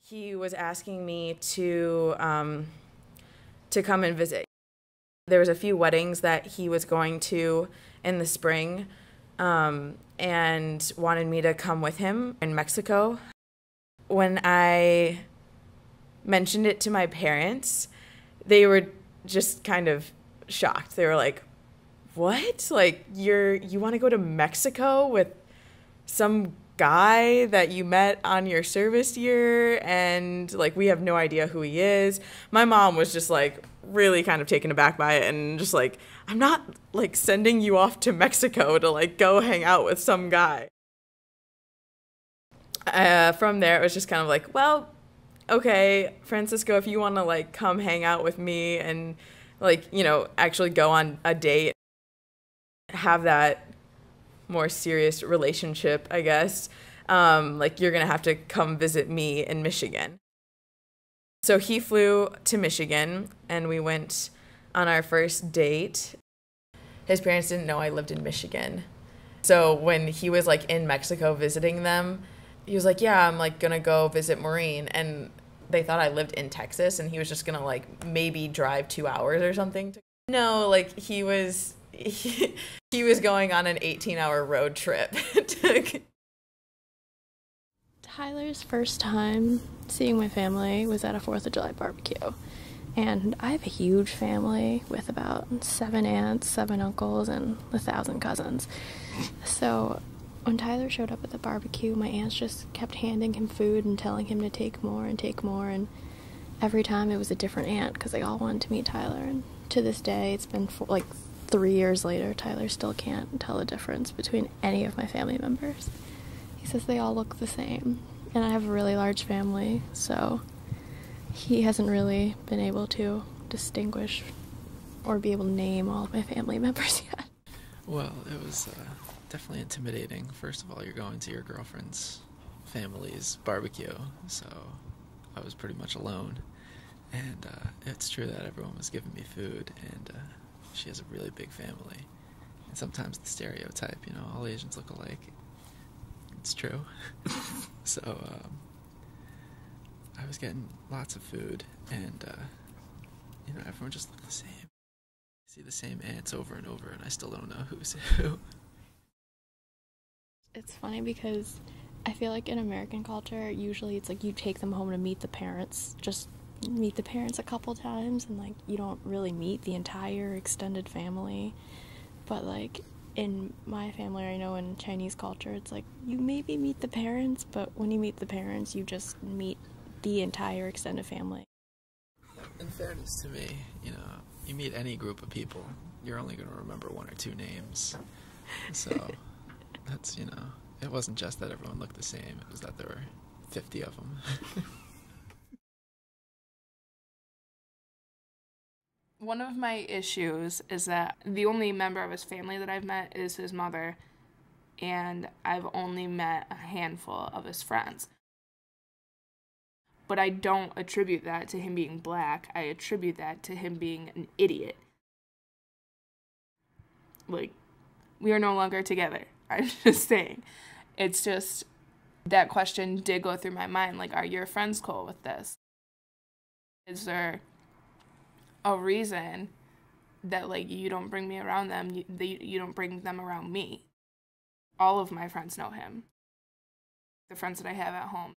He was asking me to come and visit. There was a few weddings that he was going to in the spring, and wanted me to come with him in Mexico. When I mentioned it to my parents, they were just kind of shocked. They were like, "What? Like you want to go to Mexico with some guy that you met on your service year, and like we have no idea who he is?" My mom was just like really kind of taken aback by it and just like, "I'm not like sending you off to Mexico to like go hang out with some guy." From there, it was just kind of like, well, okay, Francisco, if you want to like come hang out with me and like, actually go on a date, have that more serious relationship, I guess, like you're gonna have to come visit me in Michigan. So he flew to Michigan and we went on our first date. His parents didn't know I lived in Michigan. So when he was like in Mexico visiting them, he was like, "Yeah, I'm like gonna go visit Maureen." And they thought I lived in Texas and he was just gonna like maybe drive 2 hours or something. No, like he was going on an 18-hour road trip. Tyler's first time seeing my family was at a 4th of July barbecue. And I have a huge family with about 7 aunts, 7 uncles, and 1,000 cousins. So when Tyler showed up at the barbecue, my aunts just kept handing him food and telling him to take more and take more. And every time it was a different aunt because they all wanted to meet Tyler. And to this day, it's been like 3 years later, Tyler still can't tell the difference between any of my family members. He says they all look the same. And I have a really large family, so he hasn't really been able to distinguish or be able to name all of my family members yet. Well, it was definitely intimidating. First of all, you're going to your girlfriend's family's barbecue, so I was pretty much alone. And it's true that everyone was giving me food, and she has a really big family. And sometimes the stereotype, all Asians look alike. It's true. So I was getting lots of food, and everyone just looked the same. I see the same ants over and over, and I still don't know who's who. It's funny because I feel like in American culture, usually it's like you take them home to meet the parents, just meet the parents a couple times, and like you don't really meet the entire extended family. But like in my family, I know in Chinese culture, it's like you maybe meet the parents, but when you meet the parents, you just meet the entire extended family. In fairness to me, you meet any group of people, you're only going to remember 1 or 2 names. So that's, it wasn't just that everyone looked the same, it was that there were 50 of them. One of my issues is that the only member of his family that I've met is his mother, and I've only met a handful of his friends. But I don't attribute that to him being black. I attribute that to him being an idiot. Like, we are no longer together. I'm just saying. It's just, that question did go through my mind. Like, are your friends cool with this? Is there a reason that, like, you don't bring me around them, you don't bring them around me? All of my friends know him. The friends that I have at home.